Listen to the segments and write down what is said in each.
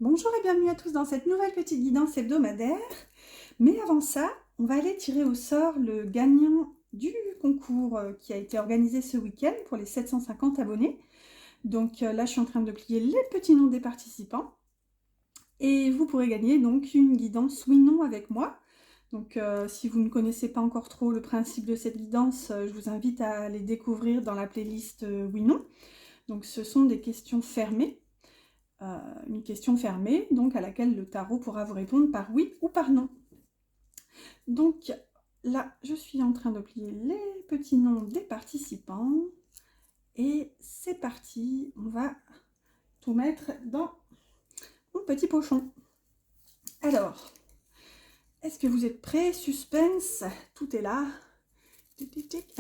Bonjour et bienvenue à tous dans cette nouvelle petite guidance hebdomadaire. Mais avant ça, on va aller tirer au sort le gagnant du concours qui a été organisé ce week-end pour les 750 abonnés. Donc là, je suis en train de plier les petits noms des participants. Et vous pourrez gagner donc une guidance oui-non avec moi. Donc si vous ne connaissez pas encore trop le principe de cette guidance, je vous invite à les découvrir dans la playlist oui-non. Donc ce sont des questions fermées. Une question fermée, donc à laquelle le tarot pourra vous répondre par oui ou par non. Donc là, je suis en train de plier les petits noms des participants. Et c'est parti, on va tout mettre dans mon petit pochon. Alors, est-ce que vous êtes prêts? Suspense, tout est là. Tic, tic, tic.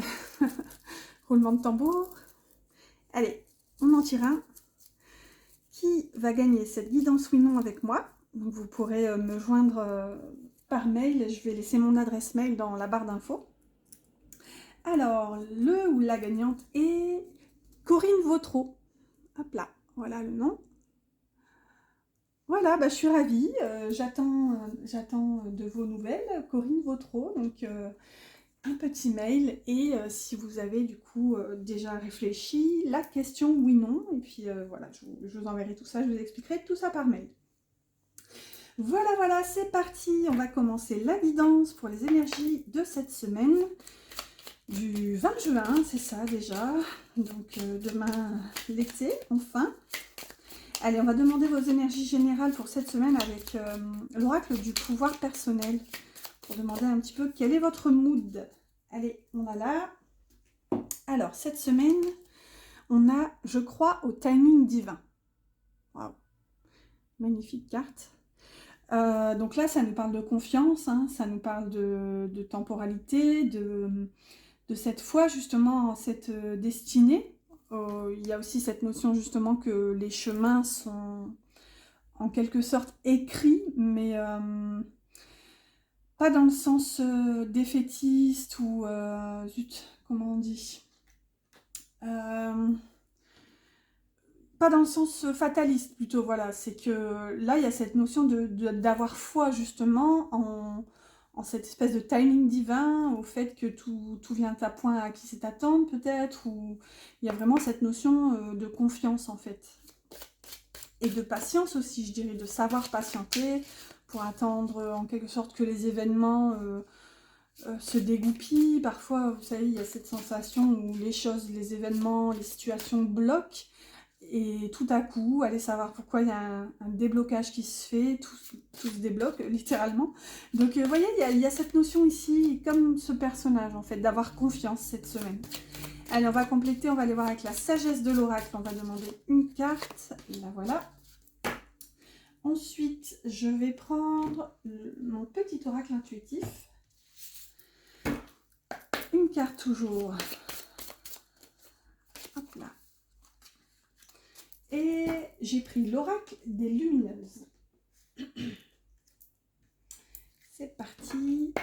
Roulement de tambour. Allez, on en tire un. Qui va gagner cette guidance oui-non avec moi? Donc vous pourrez me joindre par mail, je vais laisser mon adresse mail dans la barre d'infos. Alors, le ou la gagnante est Corinne Vautreau. Hop là, voilà le nom. Voilà, bah, je suis ravie, j'attends de vos nouvelles, Corinne Vautreau, donc un petit mail et si vous avez du coup déjà réfléchi, la question oui-non, et puis voilà, je vous enverrai tout ça, je vous expliquerai tout ça par mail. Voilà, c'est parti, on va commencer la guidance pour les énergies de cette semaine, du 20 juin, c'est ça déjà, donc demain l'été, enfin. Allez, on va demander vos énergies générales pour cette semaine avec l'oracle du pouvoir personnel, pour demander un petit peu quel est votre mood. Allez, on va là. Alors, cette semaine, on a « Je crois au timing divin ». Waouh, magnifique carte. Donc là, ça nous parle de confiance, hein, ça nous parle de temporalité, de cette foi justement en cette destinée. Il y a aussi cette notion justement que les chemins sont en quelque sorte écrits, mais pas dans le sens défaitiste ou zut, comment on dit, pas dans le sens fataliste plutôt, voilà, c'est que là il y a cette notion d'avoir foi justement en cette espèce de timing divin, au fait que tout vient à point à qui c'est attendre peut-être, ou il y a vraiment cette notion de confiance en fait. Et de patience aussi, je dirais, de savoir patienter pour attendre en quelque sorte que les événements se dégoupillent. Parfois, vous savez, il y a cette sensation où les choses, les événements, les situations bloquent. Et tout à coup, allez savoir pourquoi il y a un déblocage qui se fait, tout se débloque littéralement. Donc vous voyez, il y a cette notion ici, comme ce personnage en fait, d'avoir confiance cette semaine. Allez, on va compléter, on va aller voir avec la sagesse de l'oracle, on va demander une carte, et la voilà. Ensuite, je vais prendre mon petit oracle intuitif. Une carte toujours. Hop là. Et j'ai pris l'oracle des lumineuses. C'est parti.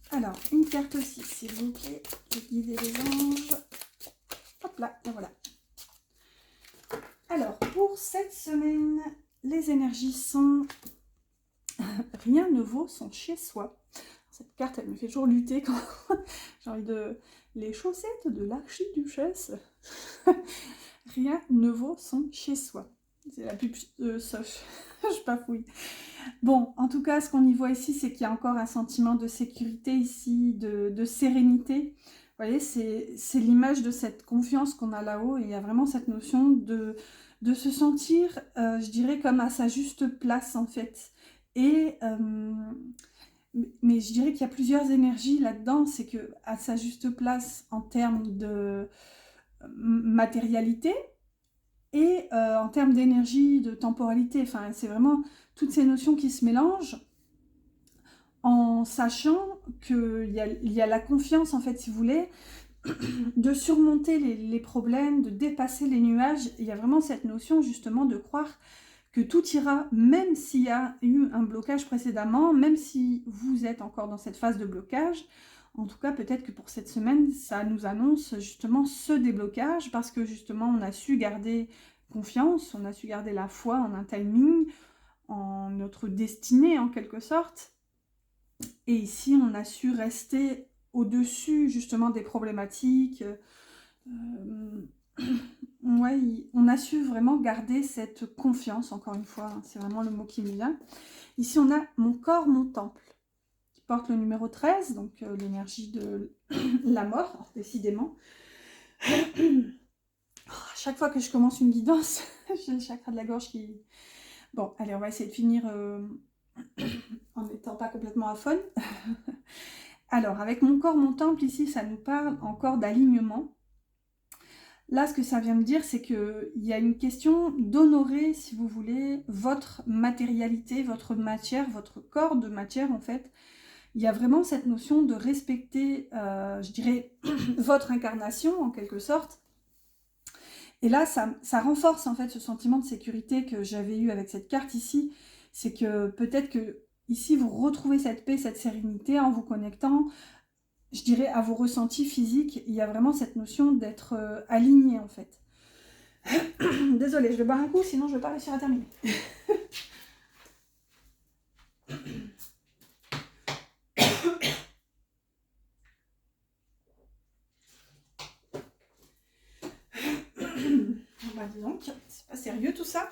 Alors, une carte aussi, s'il vous plaît. Les guides et les anges. Hop là, et voilà. Alors, pour cette semaine, les énergies sont... Rien ne vaut son chez-soi. Cette carte, elle me fait toujours lutter quand j'ai envie de... Les chaussettes de l'archiduchesse. Rien ne vaut son chez-soi. C'est la pub Soch. Je bafouille. Bon, en tout cas, ce qu'on y voit ici, c'est qu'il y a encore un sentiment de sécurité ici, de sérénité. Vous voyez, c'est l'image de cette confiance qu'on a là-haut. Et il y a vraiment cette notion de se sentir, je dirais, comme à sa juste place, en fait. Et... mais je dirais qu'il y a plusieurs énergies là-dedans. C'est que à sa juste place en termes de matérialité, et en termes d'énergie, de temporalité, enfin, c'est vraiment toutes ces notions qui se mélangent en sachant qu'il y a la confiance, en fait, si vous voulez, de surmonter les problèmes, de dépasser les nuages. Il y a vraiment cette notion, justement, de croire que tout ira, même s'il y a eu un blocage précédemment, même si vous êtes encore dans cette phase de blocage. En tout cas, peut-être que pour cette semaine, ça nous annonce justement ce déblocage, parce que justement, on a su garder confiance, on a su garder la foi en un timing, en notre destinée en quelque sorte. Et ici, on a su rester au-dessus justement des problématiques. Ouais, on a su vraiment garder cette confiance, encore une fois, hein, c'est vraiment le mot qui me vient. Ici, on a mon corps, mon temple, qui porte le numéro 13, donc l'énergie de la mort, décidément. À chaque fois que je commence une guidance, j'ai le chakra de la gorge qui... Bon, allez, on va essayer de finir en n'étant pas complètement aphone. Alors, avec mon corps, mon temple, ici, ça nous parle encore d'alignement. Là, ce que ça vient me dire, c'est qu'il y a une question d'honorer, si vous voulez, votre matérialité, votre matière, votre corps de matière, en fait. Il y a vraiment cette notion de respecter, je dirais, votre incarnation, en quelque sorte. Et là, ça renforce, en fait, ce sentiment de sécurité que j'avais eu avec cette carte ici. C'est que peut-être que, ici, vous retrouvez cette paix, cette sérénité en vous connectant, je dirais, à vos ressentis physiques. Il y a vraiment cette notion d'être aligné, en fait. Désolée, je vais boire un coup, sinon je ne vais pas réussir à terminer. Bah, dis donc, c'est pas sérieux tout ça.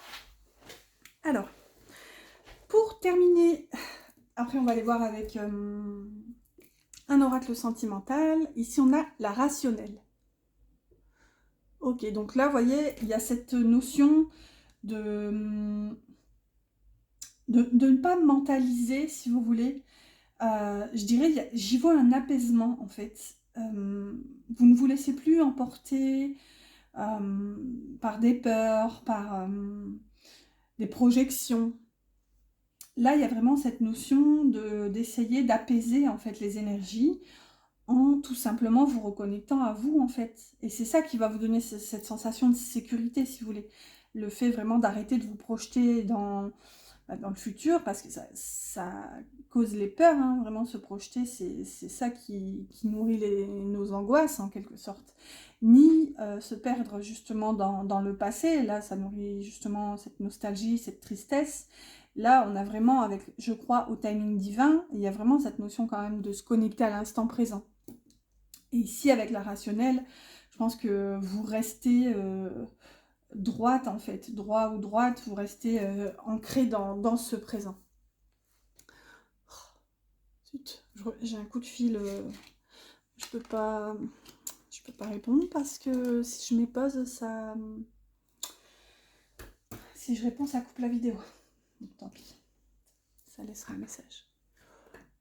Alors, pour terminer, après on va aller voir avec un oracle sentimental. Ici on a la rationnelle. Ok, donc là, vous voyez, il y a cette notion de ne pas mentaliser, si vous voulez. Je dirais, j'y vois un apaisement, en fait. Vous ne vous laissez plus emporter par des peurs, par des projections. Là, il y a vraiment cette notion d'essayer d'apaiser, en fait, les énergies en tout simplement vous reconnectant à vous, en fait. Et c'est ça qui va vous donner cette sensation de sécurité, si vous voulez. Le fait vraiment d'arrêter de vous projeter dans le futur, parce que ça cause les peurs, hein, vraiment se projeter, c'est ça qui nourrit nos angoisses, en quelque sorte. Ni se perdre justement dans le passé, là, ça nourrit justement cette nostalgie, cette tristesse. Là, on a vraiment, avec, je crois, au timing divin, il y a vraiment cette notion quand même de se connecter à l'instant présent. Et ici, avec la rationnelle, je pense que vous restez droite, en fait, droit ou droite, vous restez ancré dans ce présent. Oh, zut, j'ai un coup de fil, je peux pas répondre parce que si je m'épose, ça... Si je réponds, ça coupe la vidéo. Donc, tant pis, ça laissera un message.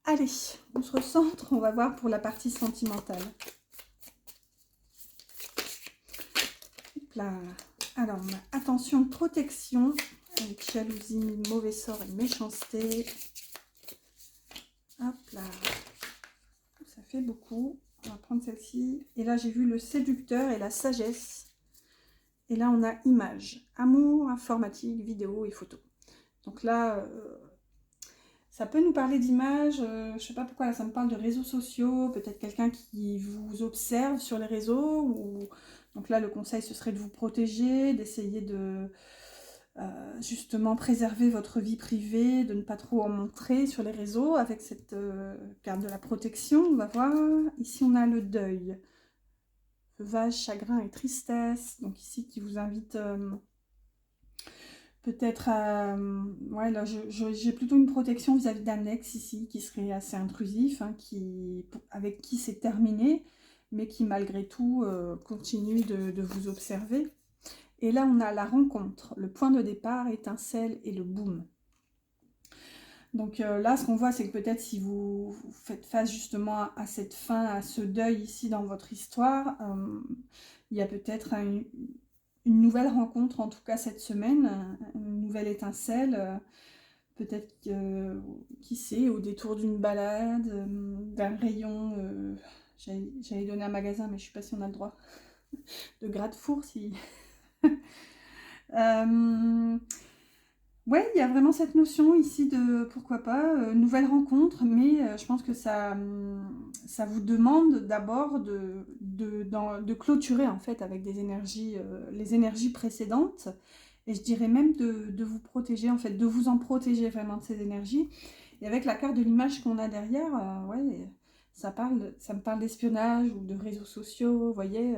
Allez, on se recentre, on va voir pour la partie sentimentale. Hop là. Alors, on a attention, protection, avec jalousie, mauvais sort et méchanceté. Hop là. Ça fait beaucoup. On va prendre celle-ci. Et là, j'ai vu le séducteur et la sagesse. Et là, on a image, amour, informatique, vidéo et photo. Donc là, ça peut nous parler d'image. Je ne sais pas pourquoi là, ça me parle de réseaux sociaux. Peut-être quelqu'un qui vous observe sur les réseaux. Ou... Donc là, le conseil, ce serait de vous protéger, d'essayer de justement préserver votre vie privée, de ne pas trop en montrer sur les réseaux avec cette carte de la protection. On va voir. Ici, on a le deuil. Veuvage, chagrin et tristesse. Donc ici, qui vous invite peut-être à... ouais, là, j'ai plutôt une protection vis-à-vis d'un ex ici, qui serait assez intrusif, hein, avec qui c'est terminé, mais qui malgré tout continue de vous observer. Et là, on a la rencontre, le point de départ, étincelle et le boom. Donc là, ce qu'on voit, c'est que peut-être si vous faites face justement à cette fin, à ce deuil ici dans votre histoire, il y a peut-être une nouvelle rencontre, en tout cas cette semaine, une nouvelle étincelle, peut-être, qui sait, au détour d'une balade, d'un rayon, j'allais donner un magasin, mais je ne sais pas si on a le droit, de Gratte-Four, si... Ouais, il y a vraiment cette notion ici de, pourquoi pas, nouvelle rencontre, mais je pense que ça vous demande d'abord de clôturer en fait avec des énergies, les énergies précédentes, et je dirais même de vous protéger en fait, de vous en protéger vraiment de ces énergies. Et avec la carte de l'image qu'on a derrière, ouais, ça me parle d'espionnage ou de réseaux sociaux, vous voyez.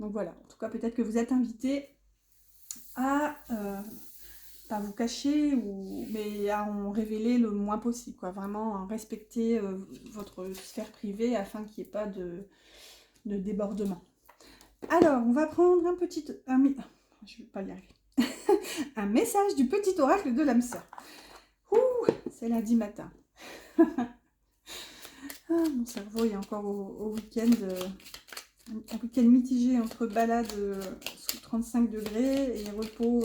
Donc voilà, en tout cas peut-être que vous êtes invité à pas vous cacher, mais à en révéler le moins possible, quoi. Vraiment à respecter votre sphère privée afin qu'il n'y ait pas de débordement. Alors, on va prendre je vais pas y arriver. Un message du petit oracle de l'âme sœur. Ouh, c'est lundi matin. Ah, mon cerveau est encore au week-end. Un week-end mitigé entre balade sous 35 degrés et repos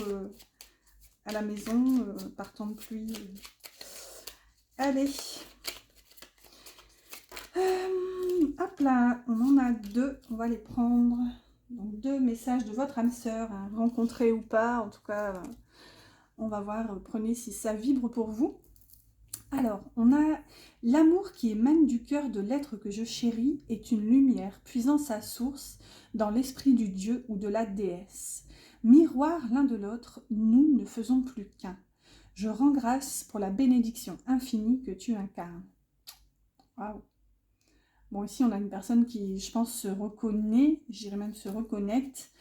à la maison par temps de pluie. Allez. Hop là, on en a deux, on va les prendre. Donc deux messages de votre âme sœur, hein, rencontrés ou pas, en tout cas, on va voir, prenez si ça vibre pour vous. Alors, on a l'amour qui émane du cœur de l'être que je chéris est une lumière puisant sa source dans l'esprit du Dieu ou de la déesse. Miroir l'un de l'autre, nous ne faisons plus qu'un. Je rends grâce pour la bénédiction infinie que tu incarnes. Waouh! Bon, ici, on a une personne qui, je pense, se reconnaît, je dirais même se reconnecte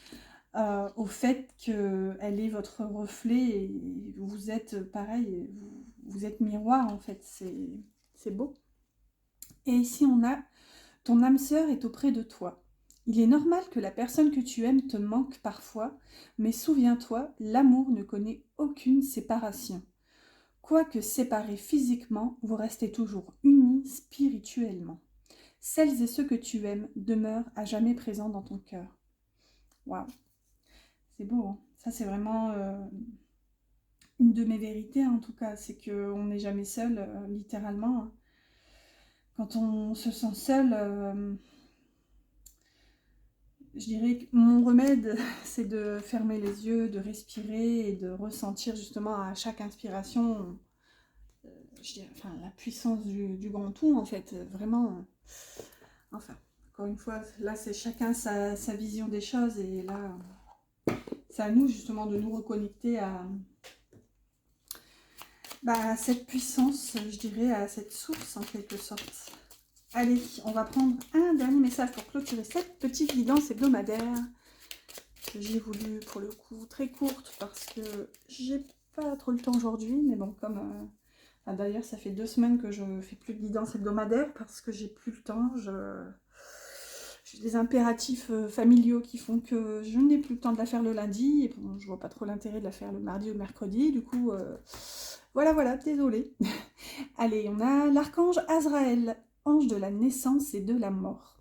au fait qu'elle est votre reflet et vous êtes pareil, vous êtes miroir en fait, c'est beau. Et ici, on a ton âme sœur est auprès de toi. Il est normal que la personne que tu aimes te manque parfois, mais souviens-toi, l'amour ne connaît aucune séparation. Quoique séparés physiquement, vous restez toujours unis spirituellement. Celles et ceux que tu aimes demeurent à jamais présents dans ton cœur. Waouh, c'est beau, hein. Ça, c'est vraiment une de mes vérités, hein, en tout cas. C'est qu'on n'est jamais seul, littéralement, hein. Quand on se sent seul, je dirais que mon remède, c'est de fermer les yeux, de respirer et de ressentir justement à chaque inspiration, je dirais, enfin, la puissance du grand tout, en fait. Vraiment, enfin, encore une fois, là, c'est chacun sa vision des choses et là, c'est à nous justement de nous reconnecter à cette puissance, je dirais, à cette source en quelque sorte. Allez, on va prendre un dernier message pour clôturer cette petite guidance hebdomadaire que j'ai voulu pour le coup très courte parce que j'ai pas trop le temps aujourd'hui, mais bon, comme d'ailleurs ça fait 2 semaines que je fais plus de guidance hebdomadaire parce que j'ai plus le temps, j'ai des impératifs familiaux qui font que je n'ai plus le temps de la faire le lundi, et bon, je vois pas trop l'intérêt de la faire le mardi ou le mercredi, du coup, voilà, désolée. Allez, on a l'archange Azraël, ange de la naissance et de la mort.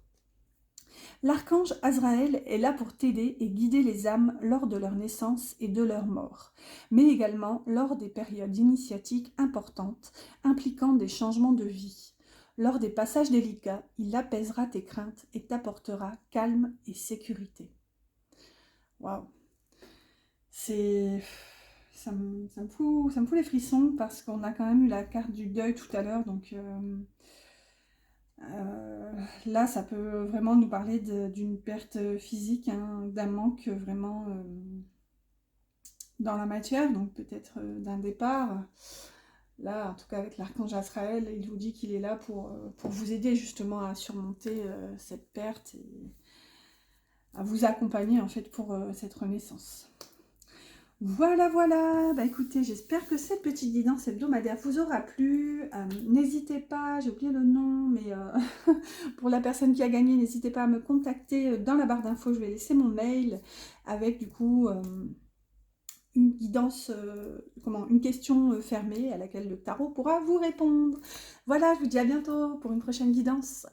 L'archange Azraël est là pour t'aider et guider les âmes lors de leur naissance et de leur mort, mais également lors des périodes initiatiques importantes impliquant des changements de vie. Lors des passages délicats, il apaisera tes craintes et t'apportera calme et sécurité. Waouh! C'est... ça me fout les frissons parce qu'on a quand même eu la carte du deuil tout à l'heure, donc là, ça peut vraiment nous parler d'une perte physique, hein, d'un manque vraiment dans la matière, donc peut-être d'un départ. Là, en tout cas avec l'archange Azraël, il vous dit qu'il est là pour vous aider justement à surmonter cette perte et à vous accompagner en fait pour cette renaissance. Voilà, bah écoutez, j'espère que cette petite guidance hebdomadaire vous aura plu. N'hésitez pas, j'ai oublié le nom, mais pour la personne qui a gagné, n'hésitez pas à me contacter dans la barre d'infos, je vais laisser mon mail avec du coup une guidance, une question fermée à laquelle le tarot pourra vous répondre. Voilà, je vous dis à bientôt pour une prochaine guidance.